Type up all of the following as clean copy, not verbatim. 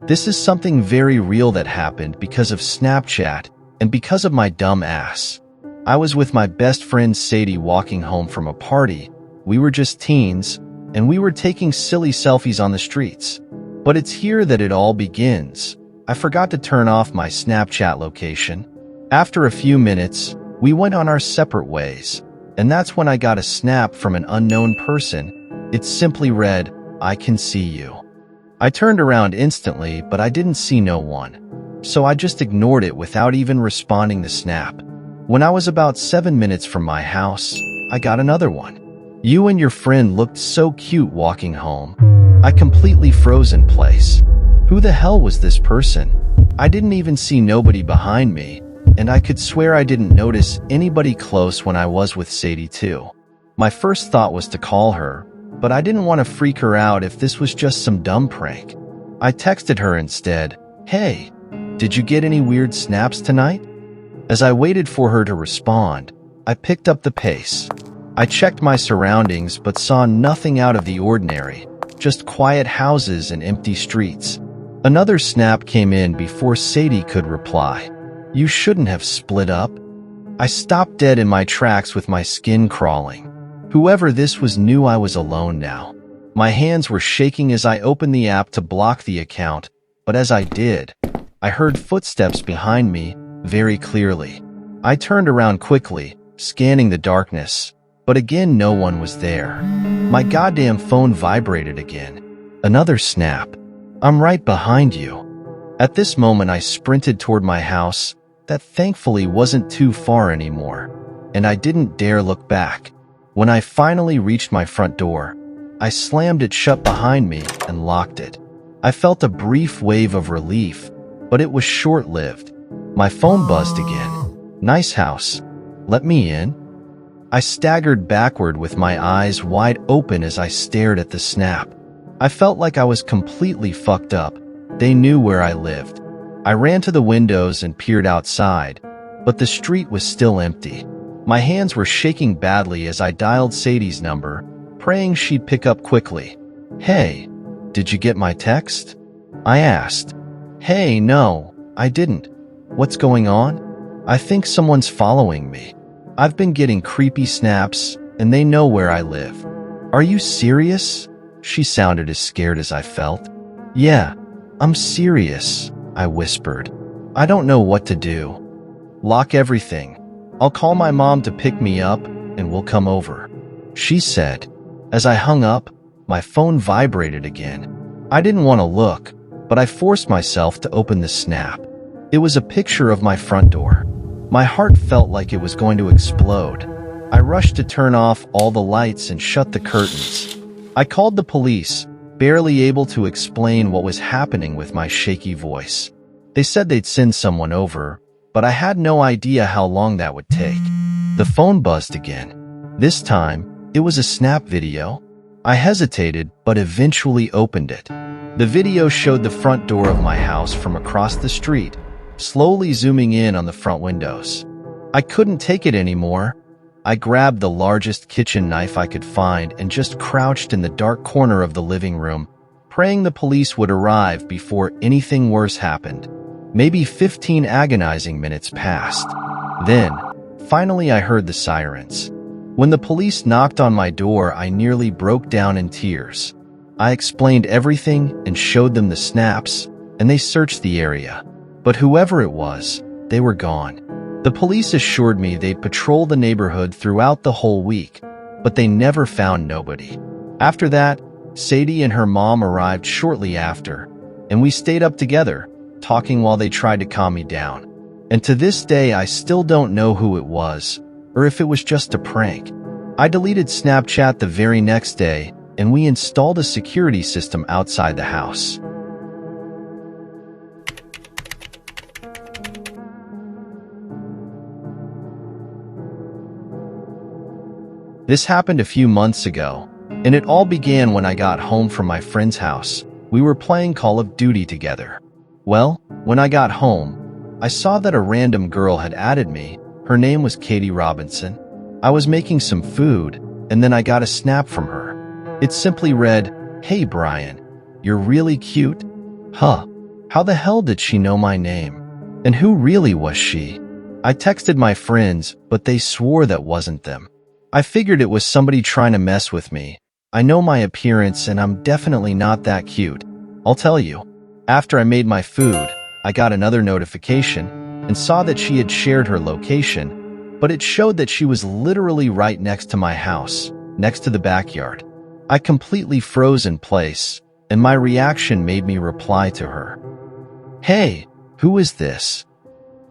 This is something very real that happened because of Snapchat and because of my dumb ass. I was with my best friend Sadie walking home from a party. We were just teens, and we were taking silly selfies on the streets. But it's here that it all begins. I forgot to turn off my Snapchat location. After a few minutes, we went on our separate ways, and that's when I got a snap from an unknown person. It simply read, "I can see you." I turned around instantly, but I didn't see no one. So I just ignored it without even responding to snap. When I was about 7 minutes from my house, I got another one. "You and your friend looked so cute walking home." I completely froze in place. Who the hell was this person? I didn't even see nobody behind me, and I could swear I didn't notice anybody close when I was with Sadie too. My first thought was to call her, but I didn't want to freak her out if this was just some dumb prank. I texted her instead, "Hey, did you get any weird snaps tonight?" As I waited for her to respond, I picked up the pace. I checked my surroundings but saw nothing out of the ordinary, just quiet houses and empty streets. Another snap came in before Sadie could reply. "You shouldn't have split up." I stopped dead in my tracks with my skin crawling. Whoever this was knew I was alone now. My hands were shaking as I opened the app to block the account, but as I did, I heard footsteps behind me very clearly. I turned around quickly, scanning the darkness, but again no one was there. My goddamn phone vibrated again. Another snap. "I'm right behind you." At this moment I sprinted toward my house, that thankfully wasn't too far anymore, and I didn't dare look back. When I finally reached my front door, I slammed it shut behind me and locked it. I felt a brief wave of relief, but it was short-lived. My phone buzzed again. "Nice house. Let me in." I staggered backward with my eyes wide open as I stared at the snap. I felt like I was completely fucked up. They knew where I lived. I ran to the windows and peered outside, but the street was still empty. My hands were shaking badly as I dialed Sadie's number, praying she'd pick up quickly. "Hey, did you get my text?" I asked. "Hey, no, I didn't. What's going on?" "I think someone's following me. I've been getting creepy snaps, and they know where I live." "Are you serious?" She sounded as scared as I felt. "Yeah, I'm serious," I whispered. "I don't know what to do." "Lock everything. I'll call my mom to pick me up, and we'll come over," she said. As I hung up, my phone vibrated again. I didn't want to look, but I forced myself to open the snap. It was a picture of my front door. My heart felt like it was going to explode. I rushed to turn off all the lights and shut the curtains. I called the police, barely able to explain what was happening with my shaky voice. They said they'd send someone over, but I had no idea how long that would take. The phone buzzed again. This time, it was a snap video. I hesitated, but eventually opened it. The video showed the front door of my house from across the street, slowly zooming in on the front windows. I couldn't take it anymore. I grabbed the largest kitchen knife I could find and just crouched in the dark corner of the living room, praying the police would arrive before anything worse happened. Maybe 15 agonizing minutes passed. Then, finally I heard the sirens. When the police knocked on my door, I nearly broke down in tears. I explained everything and showed them the snaps, and they searched the area. But whoever it was, they were gone. The police assured me they'd patrol the neighborhood throughout the whole week, but they never found nobody. After that, Sadie and her mom arrived shortly after, and we stayed up together, talking while they tried to calm me down. And to this day, I still don't know who it was, or if it was just a prank. I deleted Snapchat the very next day, and we installed a security system outside the house. This happened a few months ago, and it all began when I got home from my friend's house. We were playing Call of Duty together. Well, when I got home, I saw that a random girl had added me. Her name was Katie Robinson. I was making some food, and then I got a snap from her. It simply read, "Hey Brian, you're really cute." Huh. How the hell did she know my name? And who really was she? I texted my friends, but they swore that wasn't them. I figured it was somebody trying to mess with me. I know my appearance and I'm definitely not that cute. I'll tell you. After I made my food, I got another notification and saw that she had shared her location, but it showed that she was literally right next to my house, next to the backyard. I completely froze in place, and my reaction made me reply to her. "Hey, who is this?"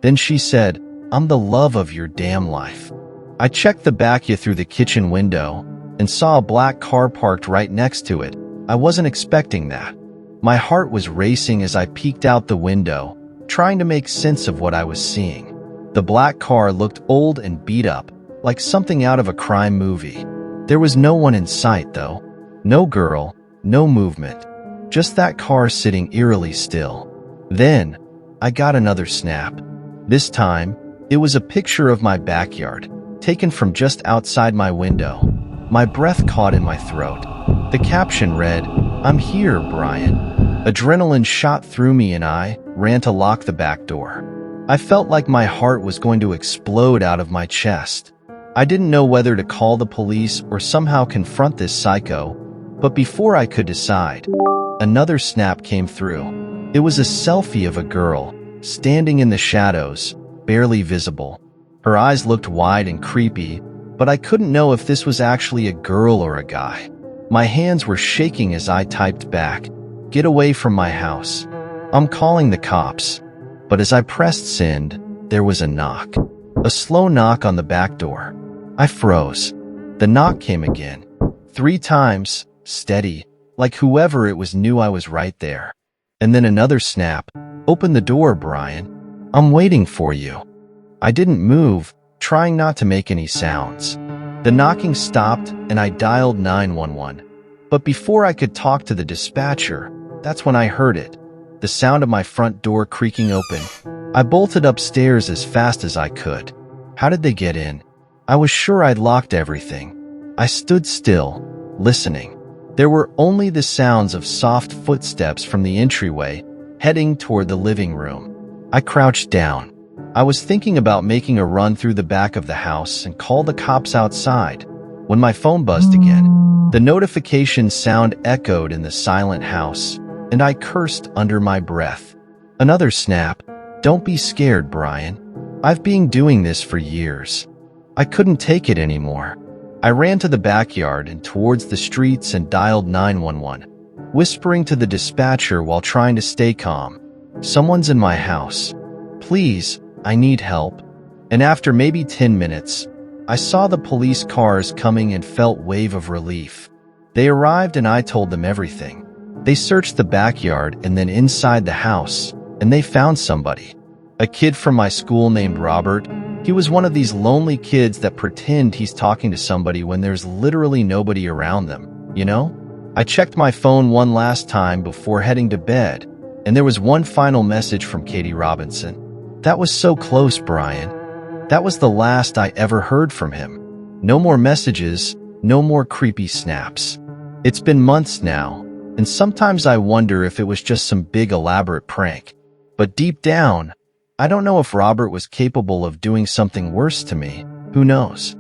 Then she said, "I'm the love of your damn life." I checked the backyard through the kitchen window and saw a black car parked right next to it. I wasn't expecting that. My heart was racing as I peeked out the window, trying to make sense of what I was seeing. The black car looked old and beat up, like something out of a crime movie. There was no one in sight, though. No girl, no movement. Just that car sitting eerily still. Then, I got another snap. This time, it was a picture of my backyard, taken from just outside my window. My breath caught in my throat. The caption read, "I'm here, Brian." Adrenaline shot through me and I ran to lock the back door. I felt like my heart was going to explode out of my chest. I didn't know whether to call the police or somehow confront this psycho, but before I could decide, another snap came through. It was a selfie of a girl, standing in the shadows, barely visible. Her eyes looked wide and creepy, but I couldn't know if this was actually a girl or a guy. My hands were shaking as I typed back, "Get away from my house. I'm calling the cops." But as I pressed send, there was a knock. A slow knock on the back door. I froze. The knock came again. 3 times, steady, like whoever it was knew I was right there. And then another snap. "Open the door, Brian. I'm waiting for you." I didn't move, trying not to make any sounds. The knocking stopped and I dialed 911. But before I could talk to the dispatcher, that's when I heard it. The sound of my front door creaking open. I bolted upstairs as fast as I could. How did they get in? I was sure I'd locked everything. I stood still, listening. There were only the sounds of soft footsteps from the entryway, heading toward the living room. I crouched down. I was thinking about making a run through the back of the house and call the cops outside, when my phone buzzed again. The notification sound echoed in the silent house, and I cursed under my breath. Another snap. "Don't be scared, Brian. I've been doing this for years." I couldn't take it anymore. I ran to the backyard and towards the streets and dialed 911, whispering to the dispatcher while trying to stay calm. "Someone's in my house. Please, I need help." And after maybe 10 minutes, I saw the police cars coming and felt a wave of relief. They arrived and I told them everything. They searched the backyard and then inside the house, and they found somebody. A kid from my school named Robert. He was one of these lonely kids that pretend he's talking to somebody when there's literally nobody around them, you know? I checked my phone one last time before heading to bed, and there was one final message from Katie Robinson. "That was so close, Brian." That was the last I ever heard from him. No more messages, no more creepy snaps. It's been months now, and sometimes I wonder if it was just some big elaborate prank. But deep down, I don't know if Robert was capable of doing something worse to me. Who knows?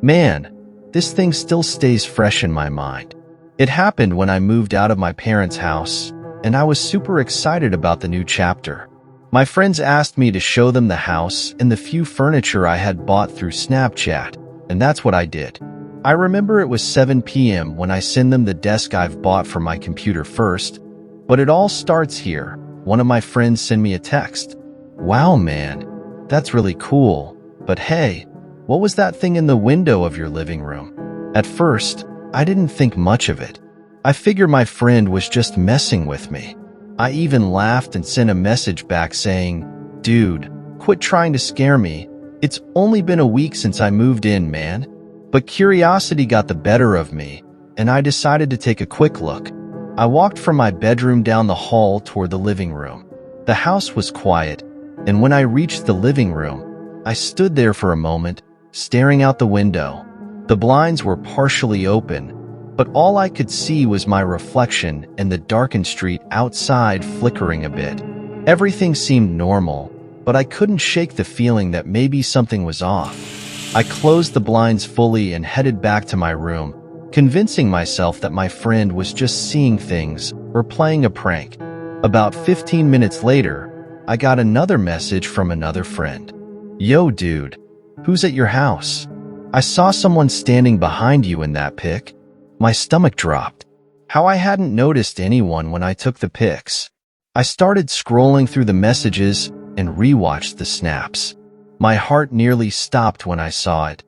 Man, this thing still stays fresh in my mind. It happened when I moved out of my parents' house, and I was super excited about the new chapter. My friends asked me to show them the house and the few furniture I had bought through Snapchat, and that's what I did. I remember it was 7 p.m. when I sent them the desk I've bought for my computer first, but it all starts here. One of my friends sent me a text. "Wow, man, that's really cool, but hey, what was that thing in the window of your living room?" At first, I didn't think much of it. I figured my friend was just messing with me. I even laughed and sent a message back saying, "Dude, quit trying to scare me. It's only been a week since I moved in, man." But curiosity got the better of me, and I decided to take a quick look. I walked from my bedroom down the hall toward the living room. The house was quiet, and when I reached the living room, I stood there for a moment, staring out the window. The blinds were partially open, but all I could see was my reflection and the darkened street outside flickering a bit. Everything seemed normal, but I couldn't shake the feeling that maybe something was off. I closed the blinds fully and headed back to my room, convincing myself that my friend was just seeing things or playing a prank. About 15 minutes later, I got another message from another friend. "Yo, dude, who's at your house? I saw someone standing behind you in that pic." My stomach dropped. How I hadn't noticed anyone when I took the pics. I started scrolling through the messages and rewatched the snaps. My heart nearly stopped when I saw it.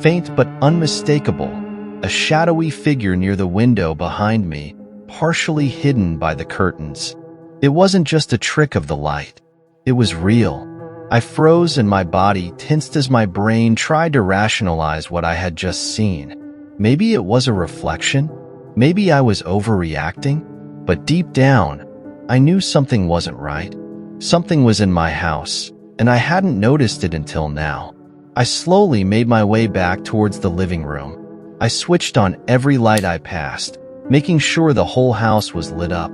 Faint but unmistakable, a shadowy figure near the window behind me, partially hidden by the curtains. It wasn't just a trick of the light. It was real. I froze and my body tensed as my brain tried to rationalize what I had just seen. Maybe it was a reflection. Maybe I was overreacting. But deep down, I knew something wasn't right. Something was in my house, and I hadn't noticed it until now. I slowly made my way back towards the living room. I switched on every light I passed, making sure the whole house was lit up.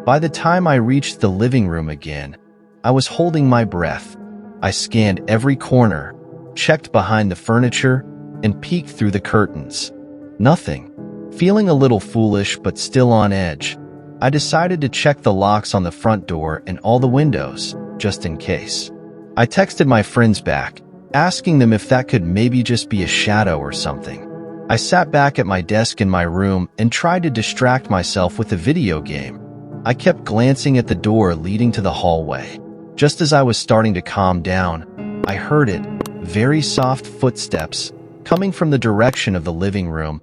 By the time I reached the living room again, I was holding my breath. I scanned every corner, checked behind the furniture, and peeked through the curtains. Nothing. Feeling a little foolish but still on edge, I decided to check the locks on the front door and all the windows, just in case. I texted my friends back, asking them if that could maybe just be a shadow or something. I sat back at my desk in my room and tried to distract myself with a video game. I kept glancing at the door leading to the hallway. Just as I was starting to calm down, I heard it, very soft footsteps, coming from the direction of the living room,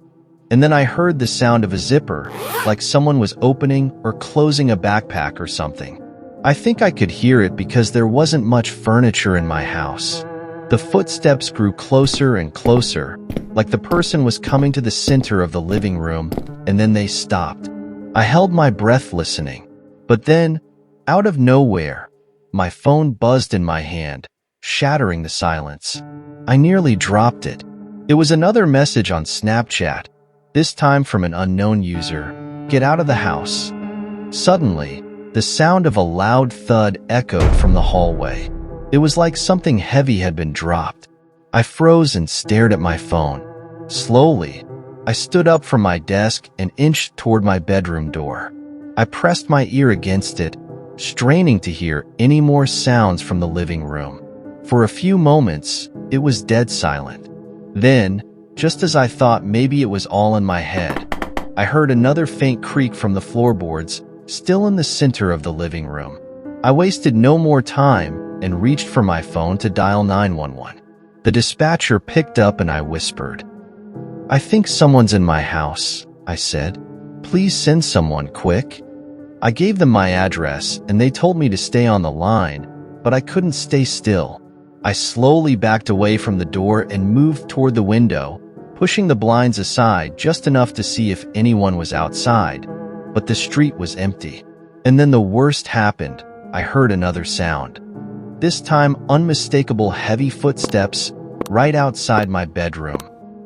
and then I heard the sound of a zipper, like someone was opening or closing a backpack or something. I think I could hear it because there wasn't much furniture in my house. The footsteps grew closer and closer, like the person was coming to the center of the living room, and then they stopped. I held my breath listening, but then, out of nowhere, my phone buzzed in my hand, shattering the silence. I nearly dropped it. It was another message on Snapchat, this time from an unknown user. "Get out of the house." Suddenly, the sound of a loud thud echoed from the hallway. It was like something heavy had been dropped. I froze and stared at my phone. Slowly, I stood up from my desk and inched toward my bedroom door. I pressed my ear against it, straining to hear any more sounds from the living room. For a few moments, it was dead silent. Then, just as I thought maybe it was all in my head, I heard another faint creak from the floorboards, still in the center of the living room. I wasted no more time and reached for my phone to dial 911. The dispatcher picked up and I whispered, "I think someone's in my house," I said. "Please send someone quick." I gave them my address and they told me to stay on the line, but I couldn't stay still. I slowly backed away from the door and moved toward the window, pushing the blinds aside just enough to see if anyone was outside, but the street was empty. And then the worst happened. I heard another sound. This time, unmistakable heavy footsteps right outside my bedroom.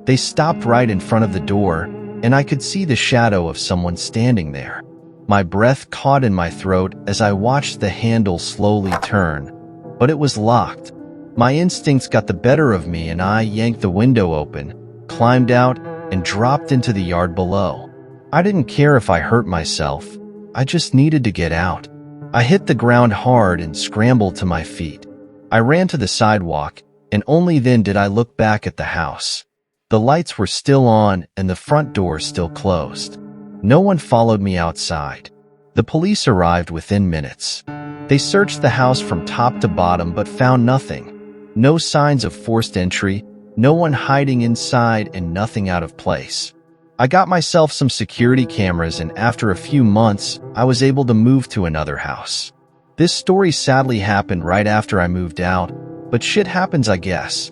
They stopped right in front of the door, and I could see the shadow of someone standing there. My breath caught in my throat as I watched the handle slowly turn, but it was locked. My instincts got the better of me and I yanked the window open, climbed out, and dropped into the yard below. I didn't care if I hurt myself. I just needed to get out. I hit the ground hard and scrambled to my feet. I ran to the sidewalk, and only then did I look back at the house. The lights were still on and the front door still closed. No one followed me outside. The police arrived within minutes. They searched the house from top to bottom but found nothing. No signs of forced entry, no one hiding inside, and nothing out of place. I got myself some security cameras, and after a few months, I was able to move to another house. This story sadly happened right after I moved out, but shit happens, I guess.